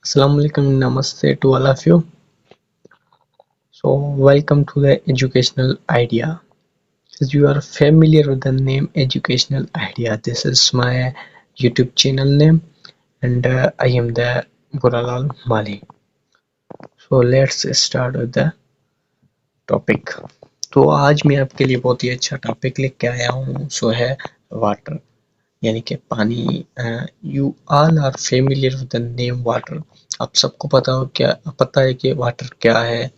Assalamualaikum, namaste to all of you. So, welcome to the Educational Idea. As you are familiar with the name Educational Idea, this is my YouTube channel name, and I am the Guralal Mali. So, let's start with the topic. तो आज मैं आपके लिए बहुत ही अच्छा topic लेके आया हूँ, सो है वाटर, यानी कि पानी। You all are familiar with the name water. आप सबको पता है कि वाटर क्या है।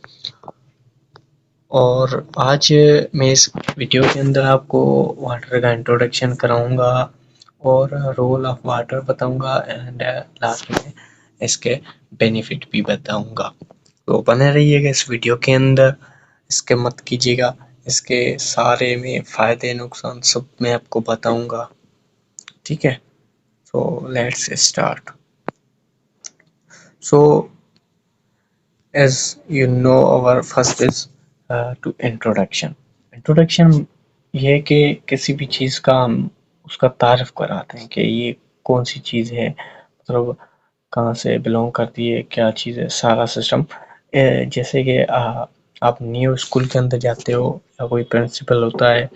और आज मैं इस वीडियो के अंदर आपको वाटर का इंट्रोडक्शन कराऊंगा और रोल ऑफ वाटर बताऊंगा एंड लास्ट में इसके बेनिफिट भी बताऊंगा। तो बने रहिएगा इस वीडियो के अंदर, इसके मत कीजिएगा। इसके सारे में फ़ायदे नुकसान सब मैं आपको बताऊंगा, ठीक है। So let's start. So as you know, our first is to introduction ये है कि किसी भी चीज़ का हम उसका तारीफ कराते हैं कि ये कौन सी चीज़ है, मतलब कहाँ से बिलोंग करती है, क्या चीज़ है, सारा सिस्टम। जैसे कि आप न्यू स्कूल के अंदर जाते हो या कोई प्रिंसिपल होता है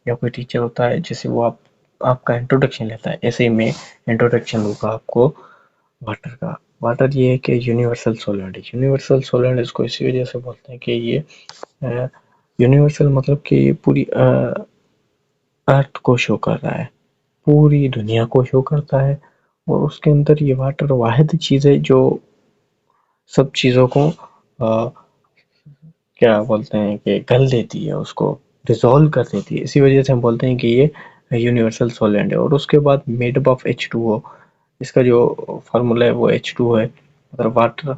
या कोई टीचर होता है, जैसे वो आपका इंट्रोडक्शन लेता है, ऐसे ही मैं इंट्रोडक्शन दूंगा आपको वाटर का। वाटर ये है कि यूनिवर्सल सॉलिड है। यूनिवर्सल सॉलिड इसको इसी वजह से बोलते हैं कि ये यूनिवर्सल मतलब कि ये पूरी अर्थ को शो कर रहा है, पूरी दुनिया को शो करता है। और उसके अंदर ये वाटर वाहिद चीज़ है जो सब चीज़ों को क्या बोलते हैं कि गल देती है, उसको डिसॉल्व कर देती है। इसी वजह से हम बोलते हैं कि ये यूनिवर्सल सॉलिड है। और उसके बाद मेड अप ऑफ H2O, इसका जो फार्मूला है वो H2 है, मतलब वाटर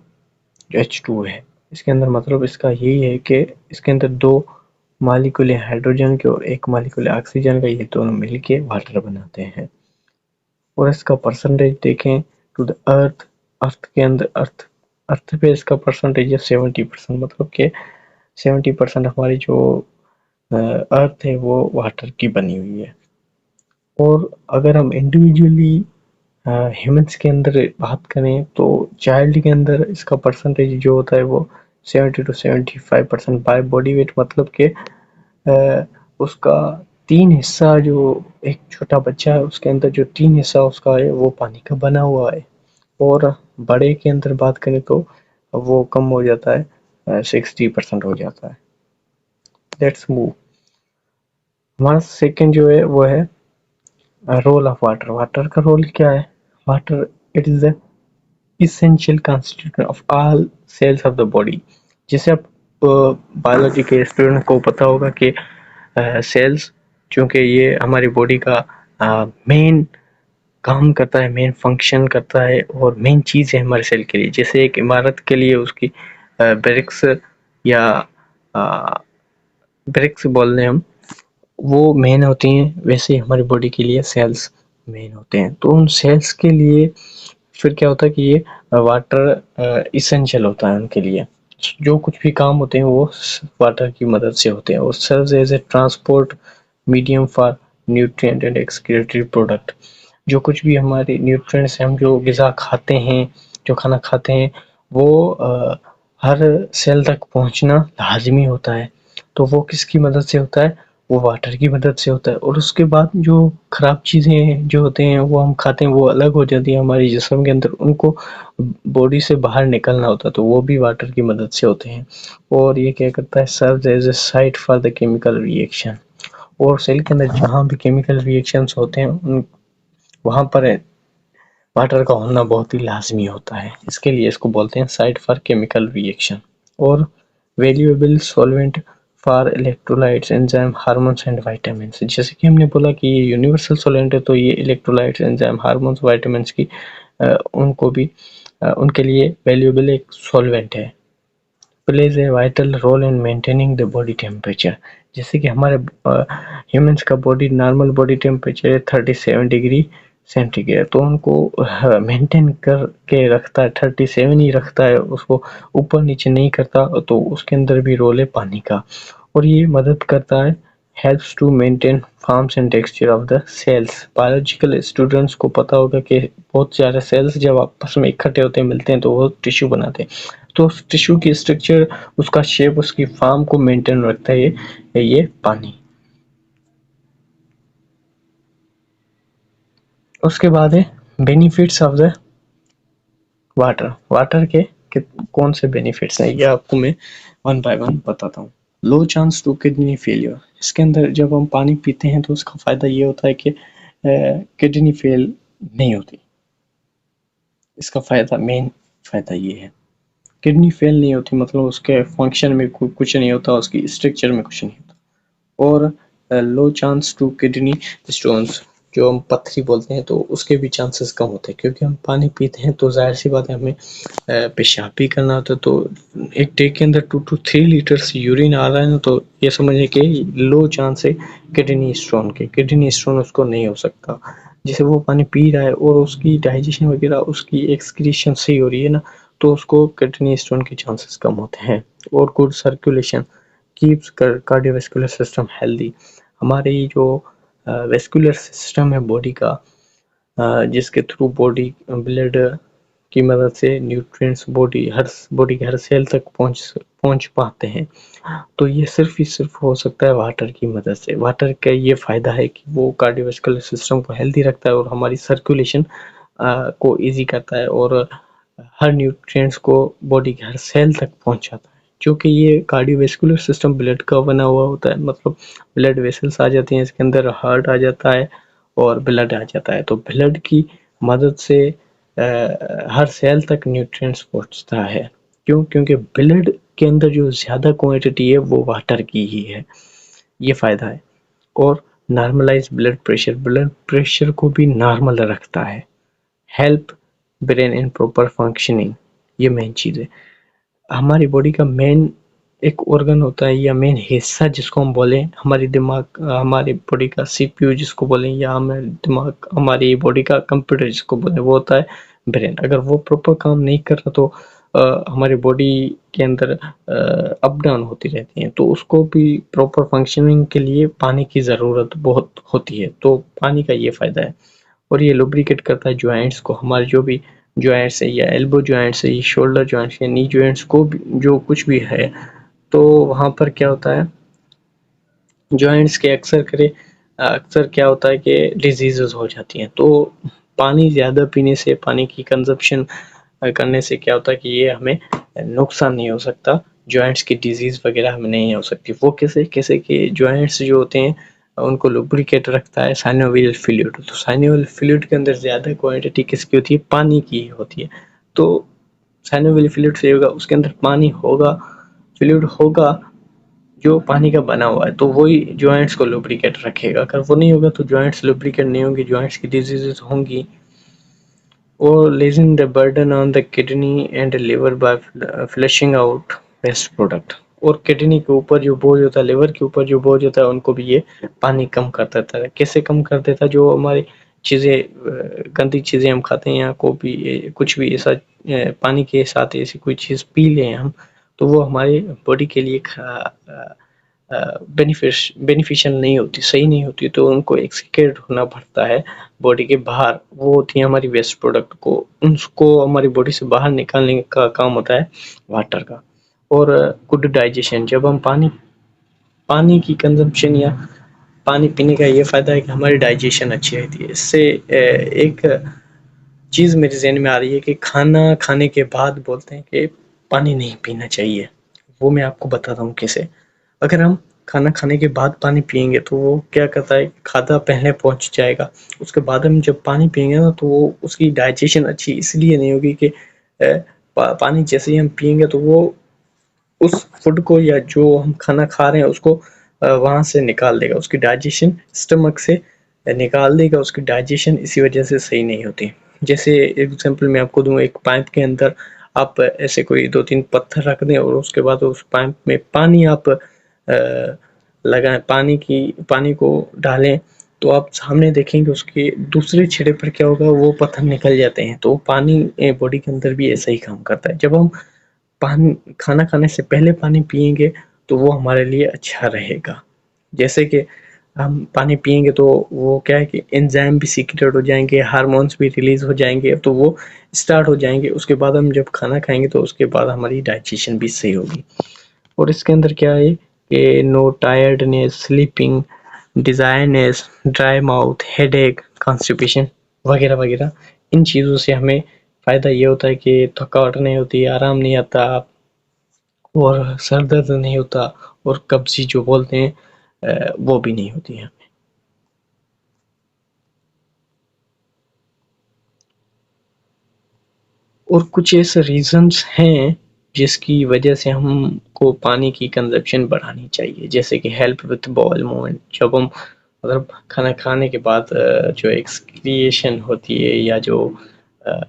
जो H2 है इसके अंदर, मतलब इसका यही है कि इसके अंदर दो मालिक्यूल है हाइड्रोजन के और एक मालिक्यूल है ऑक्सीजन का, ये दोनों मिलके वाटर बनाते हैं। और इसका परसेंटेज देखें टू द अर्थ के अंदर, अर्थ पे इसका परसेंटेज है 70%, मतलब कि 70% हमारी जो अर्थ है वो वाटर की बनी हुई है। और अगर हम इंडिविजुअली ह्यूमंस के अंदर बात करें तो चाइल्ड के अंदर इसका परसेंटेज जो होता है वो 70 to 75% बाय बॉडी वेट, मतलब कि उसका 3 हिस्सा, जो एक छोटा बच्चा है उसके अंदर जो 3 हिस्सा उसका है वो पानी का बना हुआ है। और बड़े के अंदर बात करें तो वो कम हो जाता है, 60% हो जाता है। Let's move. हमारा सेकंड जो है वो है रोल ऑफ वाटर। वाटर का रोल क्या है? Water it is the essential constituent of all cells of the body। जैसे आप बायोलॉजी के स्टूडेंट को पता होगा कि सेल्स, चूंकि ये हमारी बॉडी का मेन काम करता है, मेन फंक्शन करता है और मेन चीज़ है हमारे सेल के लिए। जैसे एक इमारत के लिए उसकी ब्रिक्स या ब्रिक्स बोल रहे हम, वो मेन होती हैं, वैसे हमारी बॉडी के लिए सेल्स मेन होते हैं। तो उन सेल्स के लिए फिर क्या होता है कि ये वाटर इसेंशियल होता है उनके लिए। जो कुछ भी काम होते हैं वो वाटर की मदद से होते हैं। और serves as a transport medium for nutrient and excretory product. जो कुछ भी हमारे न्यूट्रिएंट्स हम जो ग़िज़ा खाते हैं, जो खाना खाते हैं, वो हर सेल तक पहुंचना लाजमी होता है। तो वो किसकी मदद से होता है? वो वाटर की मदद से होता है। और उसके बाद जो ख़राब चीज़ें जो होते हैं वो हम खाते हैं, वो अलग हो जाती हैं हमारे जिस्म के अंदर, उनको बॉडी से बाहर निकलना होता है, तो वो भी वाटर की मदद से होते हैं। और ये क्या करता है? Serves as a site for the chemical reaction. और सेल के अंदर जहाँ भी केमिकल रिएक्शंस होते हैं वहाँ पर वाटर का होना बहुत ही लाजमी होता है। इसके लिए इसको बोलते हैं साइट फॉर केमिकल रिएक्शन। और valuable solvent for electrolytes, enzyme, hormones and vitamins. जैसे कि हमने बोला कि ये यूनिवर्सल सॉल्वेंट है, तो ये इलेक्ट्रोलाइट्स, एंजाइम, हार्मोन्स, वाइटामिन्स की उनको भी उनके लिए वैल्यूएबल एक सॉल्वेंट है। Plays a vital role in maintaining the body temperature. जैसे कि हमारे ह्यूमंस का नॉर्मल बॉडी टेम्परेचर है 37 डिग्री सेंटीग्रेड, तो उनको मेंटेन करके रखता है, 37 ही रखता है, उसको ऊपर नीचे नहीं करता। तो उसके अंदर भी रोल है पानी का, और ये मदद करता है helps to maintain forms and texture of the cells. Biological students को पता होगा कि बहुत सारे सेल्स जब आपस में इकट्ठे होते हैं, मिलते हैं, तो वो टिश्यू बनाते हैं। तो उस टिश्यू की स्ट्रक्चर, उसका शेप, उसकी फॉर्म को मेंटेन रखता है ये पानी। उसके बाद है benefits of the water. Water के कौन से बेनिफिट्स हैं, ये आपको मैं वन बाय वन बताता हूँ। लो चांस टू किडनी फेलियर। इसके अंदर जब हम पानी पीते हैं तो उसका फ़ायदा ये होता है कि किडनी फेल नहीं होती। इसका फ़ायदा, मेन फ़ायदा ये है, किडनी फेल नहीं होती, मतलब उसके फंक्शन में कुछ नहीं होता, उसकी स्ट्रक्चर में कुछ नहीं होता। और लो चांस टू किडनी स्टोन्स, जो हम पथरी बोलते हैं, तो उसके भी चांसेस कम होते हैं, क्योंकि हम पानी पीते हैं तो जाहिर सी बात है हमें पेशाब भी करना होता है। तो एक डे के अंदर 2 to 3 लीटर्स यूरिन आ रहा है ना, तो ये समझिए कि लो चांस है किडनी स्टोन के। किडनी स्टोन उसको नहीं हो सकता, जैसे वो पानी पी रहा है और उसकी डाइजेशन वगैरह, उसकी एक्सक्रीशन सही हो रही है ना, तो उसको किडनी स्टोन के चांसेस कम होते हैं। और good circulation keeps cardiovascular system healthy. हमारे जो वैस्कुलर सिस्टम है बॉडी का, जिसके थ्रू बॉडी ब्लड की मदद से न्यूट्रिएंट्स बॉडी के हर सेल तक पहुंच पाते हैं, तो ये सिर्फ ही सिर्फ हो सकता है वाटर की मदद से। वाटर का ये फायदा है कि वो कार्डियोवैस्कुलर सिस्टम को हेल्दी रखता है और हमारी सर्कुलेशन को इजी करता है, और हर न्यूट्रिएंट्स को बॉडी के हर सेल तक पहुंचाता है। क्योंकि ये कार्डियोवैस्कुलर सिस्टम ब्लड का बना हुआ होता है, मतलब ब्लड वेसल्स आ जाती हैं इसके अंदर, हार्ट आ जाता है और ब्लड आ जाता है। तो ब्लड की मदद से हर सेल तक न्यूट्रिएंट्स पहुंचता है। क्यों? क्योंकि ब्लड के अंदर जो ज़्यादा क्वांटिटी है वो वाटर की ही है, ये फ़ायदा है। और नॉर्मलाइज ब्लड प्रेशर को भी नॉर्मल रखता है। Help brain in proper functioning, ये मेन चीज़ है। हमारी बॉडी का मेन एक ऑर्गन होता है या मेन हिस्सा जिसको हम बोले, हमारी दिमाग, हमारी बॉडी का सीपीयू जिसको बोले, या हमारे दिमाग, हमारी बॉडी का कंप्यूटर जिसको बोले, वो होता है ब्रेन। अगर वो प्रॉपर काम नहीं कर रहा तो हमारी बॉडी के अंदर अप डाउन होती रहती हैं, तो उसको भी प्रॉपर फंक्शनिंग के लिए पानी की ज़रूरत बहुत होती है। तो पानी का ये फ़ायदा है। और ये लुब्रिकेट करता है जॉइंट्स को, हमारे जो भी जॉइंट्स है, या एल्बो जॉइंट्स है, शोल्डर जॉइंट्स है, नी जॉइंट्स को भी, जो कुछ भी है, तो वहाँ पर क्या होता है, जॉइंट्स के अक्सर क्या होता है कि डिजीजेस हो जाती हैं। तो पानी ज़्यादा पीने से, पानी की कंजप्शन करने से क्या होता है कि ये हमें नुकसान नहीं हो सकता, जॉइंट्स की डिजीज़ वगैरह हमें नहीं हो सकती। वो कैसे कि जॉइंट्स जो होते हैं उनको लुब्रिकेट रखता है साइनोवियल फ्लूइड। तो साइनोवियल फ्लूइड के अंदर ज़्यादा क्वांटिटी किसकी होती है? पानी की होती है। तो साइनोवियल फ्लूइड से होगा, उसके अंदर पानी होगा, फ्लूइड होगा जो पानी का बना हुआ है, तो वही जॉइंट्स को लुब्रिकेट रखेगा। अगर वो नहीं होगा तो जॉइंट्स लुब्रिकेट नहीं होंगी, जॉइंट्स की डिजीजेस होंगी। और lessening the burden on the kidney and liver by flushing out waste product. और किडनी के ऊपर जो बोझ होता है, लिवर के ऊपर जो बोझ होता है, उनको भी ये पानी कम कर देता है। कैसे कम कर देता है? जो हमारी चीज़ें, गंदी चीज़ें हम खाते हैं, या कुछ भी ऐसा पानी के साथ ऐसी कोई चीज़ पी लें हम, तो वो हमारे बॉडी के लिए बेनिफिशियल नहीं होती, सही नहीं होती, तो उनको एक्सक्रीट होना पड़ता है बॉडी के बाहर। वो होती है हमारी वेस्ट प्रोडक्ट को, उसको हमारी बॉडी से बाहर निकालने का काम होता है वाटर का। और गुड डाइजेशन, जब हम पानी की कंजम्पशन या पानी पीने का ये फ़ायदा है कि हमारी डाइजेशन अच्छी रहती है। इससे एक चीज़ मेरे ज़हन में आ रही है कि खाना खाने के बाद बोलते हैं कि पानी नहीं पीना चाहिए। वो मैं आपको बताता हूँ कैसे। अगर हम खाना खाने के बाद पानी पिएंगे तो वो क्या करता है, खाना पहले पहुंच जाएगा, उसके बाद हम जब पानी पिएंगे ना, तो वो उसकी डाइजेशन अच्छी इसलिए नहीं होगी कि पानी जैसे ही हम पिएंगे तो वो उस फूड को, या जो हम खाना खा रहे हैं उसको वहाँ से निकाल देगा, उसकी डाइजेशन स्टमक से निकाल देगा, उसकी डाइजेशन इसी वजह से सही नहीं होती। जैसे एग्जांपल मैं आपको दूं, एक पाइप के अंदर आप ऐसे कोई 2-3 पत्थर रख दें और उसके बाद उस पाइप में पानी आप लगाएं, पानी को डालें, तो आप सामने देखेंगे उसके दूसरे छिड़े पर क्या होगा, वो पत्थर निकल जाते हैं। तो पानी बॉडी के अंदर भी ऐसा ही काम करता है। जब हम पानी खाना खाने से पहले पानी पिएंगे तो वो हमारे लिए अच्छा रहेगा। जैसे कि हम पानी पिएंगे तो वो क्या है कि एंजाइम भी सीक्रेट हो जाएंगे, हार्मोन्स भी रिलीज हो जाएंगे, तो वो स्टार्ट हो जाएंगे। उसके बाद हम जब खाना खाएंगे तो उसके बाद हमारी डाइजेशन भी सही होगी। और इसके अंदर क्या है कि no tiredness, sleeping, dizziness, dry mouth, headache, constipation वगैरह वगैरह। इन चीज़ों से हमें फ़ायदा ये होता है कि थकावट नहीं होती, आराम नहीं आता और सर दर्द नहीं होता और कब्जी जो बोलते हैं वो भी नहीं होती है। और कुछ ऐसे रीजंस हैं जिसकी वजह से हमको पानी की कंजप्शन बढ़ानी चाहिए, जैसे कि हेल्प विथ बॉयल मूवमेंट। जब हम मतलब खाना खाने के बाद जो एक्सक्रिएशन होती है या जो अ,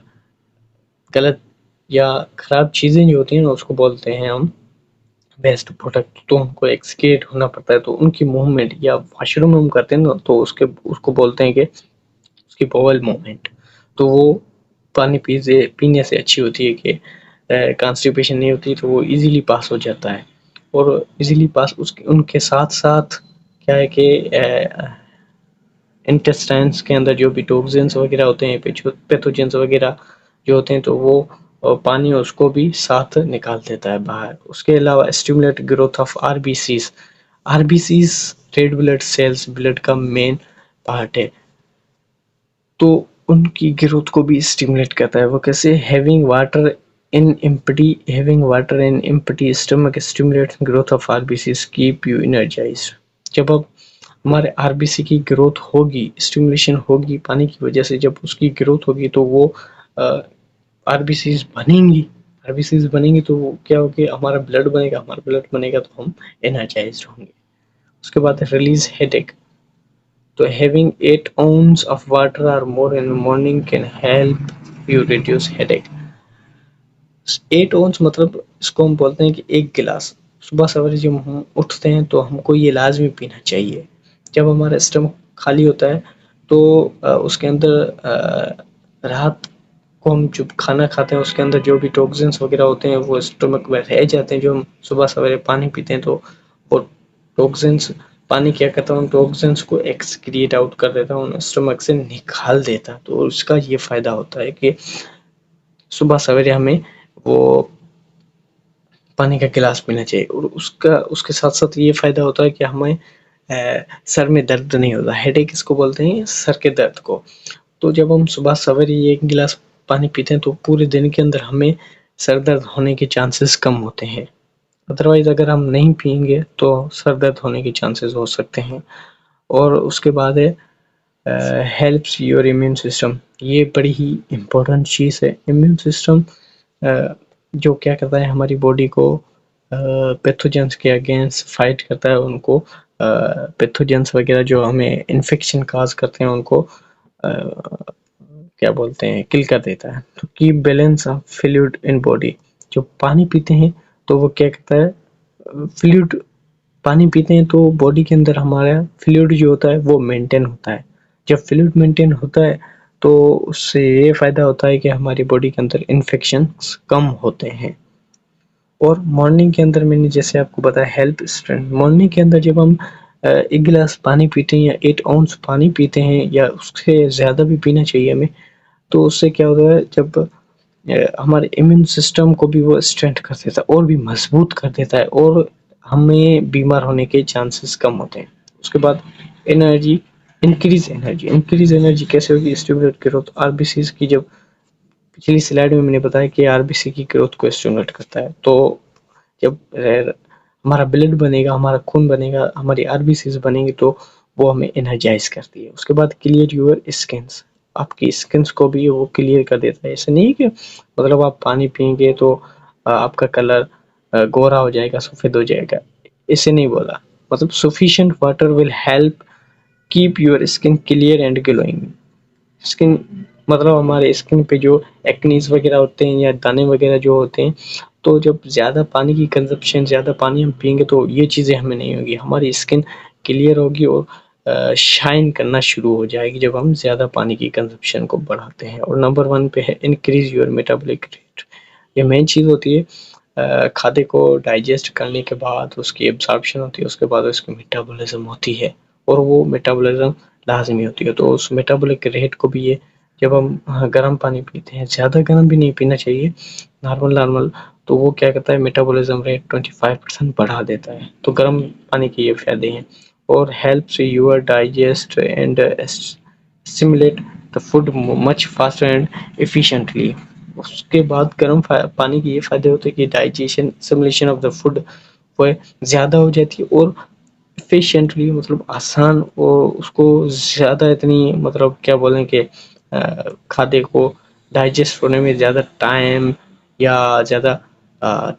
गलत या खराब चीज़ें जो होती हैं ना उसको बोलते हैं हम वेस्ट प्रोडक्ट, तो हमको एक्सक्रिएट होना पड़ता है, तो उनकी मूवमेंट या वॉशरूम में हम करते हैं ना तो उसके उसको बोलते हैं कि उसकी बॉयल मूवमेंट। तो वो पानी पीने से अच्छी होती है कि कॉन्स्टिपेशन नहीं होती, तो वो इजीली पास हो जाता है। और इजीली पास उसके उनके साथ साथ क्या है कि इंटेस्टाइन्स के अंदर जो भी टॉक्सिन्स वगैरह होते हैं, पैथोजेंस वगैरह जो होते हैं, तो वो पानी उसको भी साथ निकाल देता है बाहर। उसके अलावा stimulate growth of RBCs. RBCs red blood cells blood का मेन पार्ट है, तो उनकी ग्रोथ को भी स्टिमुलेट करता है। वो कैसे? Having empty stomach stimulates growth of RBCs, keep you energised. जब अब हमारे आरबीसी की ग्रोथ होगी, स्टिमुलेशन होगी पानी की वजह से, जब उसकी ग्रोथ होगी तो वो आरबीसीज बनेंगी। आरबीसीज बनेंगी तो वो क्या होगी? हमारा ब्लड बनेगा, हमारा ब्लड बनेगा तो हम एनर्जाइज्ड होंगे। उसके बाद रिलीज हेडेक। तो having 8 ounces of water or more in the morning can help you reduce headache। 8 ounce मतलब इसको हम बोलते हैं कि एक गिलास। सुबह सवेरे जब हम उठते हैं तो हमको ये लाजमी पीना चाहिए। जब हमारा स्टमक खाली होता है तो उसके अंदर रात को हम जब खाना खाते हैं उसके अंदर जो भी टॉक्सिन्स वगैरह होते हैं वो स्टमक में रह जाते हैं। जो हम सुबह सवेरे पानी पीते हैं तो वो टॉक्सिन्स, पानी क्या करता है उन टॉक्सिन्स को एक्सक्रिएट आउट कर देता है, उन स्टमक से निकाल देता है। तो उसका ये फायदा होता है कि सुबह सवेरे हमें वो पानी का गिलास पीना चाहिए। और उसका उसके साथ साथ ये फायदा होता है कि हमें सर में दर्द नहीं होता। हेडेक किसको बोलते हैं? सर के दर्द को। तो जब हम सुबह सवेरे ये एक गिलास पानी पीते हैं तो पूरे दिन के अंदर हमें सर दर्द होने के चांसेस कम होते हैं। अदरवाइज अगर हम नहीं पिएंगे तो सर दर्द होने के चांसेस हो सकते हैं। और उसके बाद है हेल्प्स योर इम्यून सिस्टम। ये बड़ी ही इम्पोर्टेंट चीज़ है। इम्यून सिस्टम जो क्या करता है हमारी बॉडी को पैथोजेंस के अगेंस्ट फाइट करता है। उनको पैथोजेंस वगैरह जो हमें इन्फेक्शन काज करते हैं उनको क्या बोलते हैं, किल कर देता है। तो keep balance of fluid in body. जो पानी पीते हैं तो वो क्या करता है, फ्लूइड पानी पीते हैं तो बॉडी के अंदर हमारा फ्लूइड जो होता है वो मेंटेन होता है। जब फ्लूइड मेंटेन होता है तो उससे ये फायदा होता है कि हमारी बॉडी के अंदर इन्फेक्शन कम होते हैं। और मॉर्निंग के अंदर मैंने जैसे आपको बताया हेल्थ स्ट्रेंथ, मॉर्निंग के अंदर जब हम एक गिलास पानी पीते हैं या 8 आउंस पानी पीते हैं या उससे ज़्यादा भी पीना चाहिए हमें, तो उससे क्या होता है जब हमारे इम्यून सिस्टम को भी वो स्ट्रेंथ कर देता है और भी मजबूत कर देता है और हमें बीमार होने के चांसेस कम होते हैं। उसके बाद एनर्जी, इंक्रीज एनर्जी कैसे होगी? स्टिमुलेट ग्रोथ आरबीसीज की। जब पिछली स्लाइड में मैंने बताया कि आरबीसी की ग्रोथ को स्टिमुलेट करता है, तो जब हमारा ब्लड बनेगा, हमारा खून बनेगा, हमारी आरबीसीज बनेंगी तो वो हमें एनर्जाइज करती है। उसके बाद क्लियर योर स्किन्स, आपकी स्किन्स को भी वो क्लियर कर देता है। ऐसा नहीं है कि मतलब आप पानी पिएंगे तो आपका कलर गोरा हो जाएगा, सफ़ेद हो जाएगा, ऐसे नहीं बोला। मतलब sufficient water will help keep your skin clear and glowing. Skin मतलब हमारे स्किन पे जो एक्नीज वगैरह होते हैं या दाने वगैरह जो होते हैं, तो जब ज़्यादा पानी की कंजप्शन, ज़्यादा पानी हम पिएंगे तो ये चीज़ें हमें नहीं होगी। हमारी स्किन क्लियर होगी और शाइन करना शुरू हो जाएगी जब हम ज़्यादा पानी की कंजप्शन को बढ़ाते हैं। और नंबर 1 पे है इंक्रीज योर मेटाबॉलिक रेट। ये मेन चीज़ होती है। खाद्य को डाइजेस्ट करने के बाद उसकी एब्जॉर्प्शन होती है, उसके बाद उसकी मेटाबॉलिज्म होती है और वो मेटाबॉलिज्म लाजमी होती है। तो उस मेटाबॉलिक रेट को भी ये जब हम गर्म पानी पीते हैं, ज़्यादा गर्म भी नहीं पीना चाहिए, नॉर्मल, तो वो क्या करता है मेटाबॉलिज्म रेट 25% बढ़ा देता है। तो गर्म पानी के ये फ़ायदे हैं और helps your digest and stimulate the food much faster and efficiently. उसके बाद गर्म पानी के ये फ़ायदे होते हैं कि digestion simulation of the food वो ज़्यादा हो जाती है और एफिशिएंटली मतलब आसान, और उसको ज़्यादा इतनी मतलब क्या बोलें कि खाद्य को डाइजेस्ट होने में ज़्यादा टाइम या ज़्यादा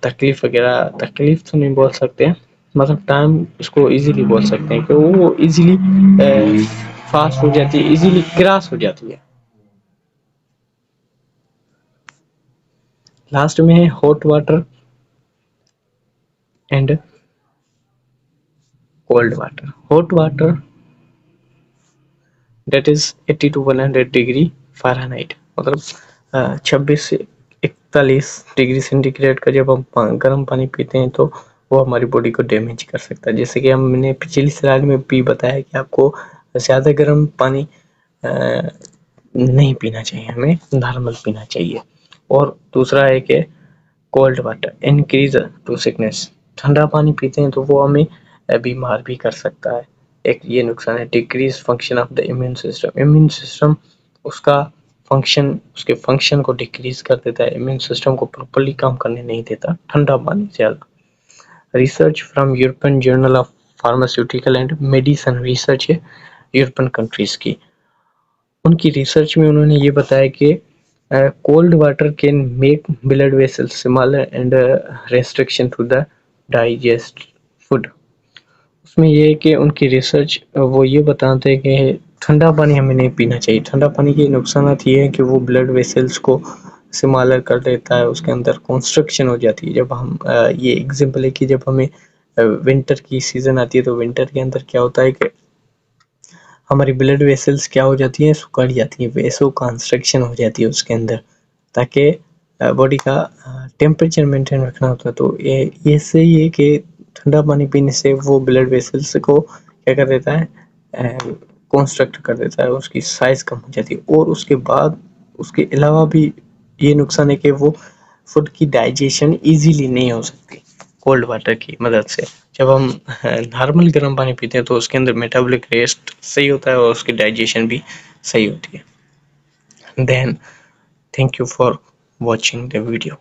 तकलीफ़ वगैरह, तकलीफ़ तो नहीं बोल सकते हैं, मतलब टाइम इसको इजीली बोल सकते हैं कि वो इजीली फास्ट हो जाती है, इजीली क्रॉस हो जाती है। लास्ट में है hot water and cold water. Hot water that is 80 to 100 degree Fahrenheit, मतलब 26 से 41 डिग्री सेंटीग्रेड का जब हम गर्म पानी पीते हैं तो वो हमारी बॉडी को डैमेज कर सकता है। जैसे कि हमने पिछली स्लाइड में भी बताया कि आपको ज़्यादा गर्म पानी नहीं पीना चाहिए, हमें नॉर्मल पीना चाहिए। और दूसरा है कि cold water increase to sickness, ठंडा पानी पीते हैं तो वो हमें बीमार भी कर सकता है। एक ये नुकसान है। Decrease function of the immune system, immune system उसका फंक्शन, उसके फंक्शन को डिक्रीज कर देता है, इम्यून सिस्टम को प्रॉपर्ली काम करने नहीं देता ठंडा पानी ज़्यादा। Research from European journal of pharmaceutical and medicine, research है यूरोपियन कंट्रीज की। उनकी रिसर्च में उन्होंने ये बताया कि cold water can make blood vessels smaller and restriction to the digest food। उसमें ये है कि उनकी रिसर्च वो ये बताते हैं कि ठंडा पानी हमें नहीं पीना चाहिए। ठंडा पानी के नुकसानात ये हैं कि वो ब्लड वेसल्स को स्मॉलर कर देता है, उसके अंदर कंस्ट्रक्शन हो जाती है। जब हम ये एग्जांपल है कि जब हमें विंटर की सीज़न आती है तो विंटर के अंदर क्या होता है कि हमारी ब्लड वेसल्स क्या हो जाती हैं, सुखड़ जाती हैं, वेसो कंस्ट्रक्शन हो जाती है उसके अंदर, ताकि बॉडी का टेम्परेचर मेंटेन रखना होता है। तो ये सही है कि ठंडा पानी पीने से वो ब्लड वेसल्स को क्या कर देता है, कंस्ट्रक्ट कर देता है, उसकी साइज कम हो जाती है। और उसके बाद उसके अलावा भी ये नुकसान है कि वो फूड की डाइजेशन इजीली नहीं हो सकती कोल्ड वाटर की मदद से। जब हम नॉर्मल गर्म पानी पीते हैं तो उसके अंदर मेटाबॉलिक रेट सही होता है और उसकी डाइजेशन भी सही होती है। Then thank you for watching the video।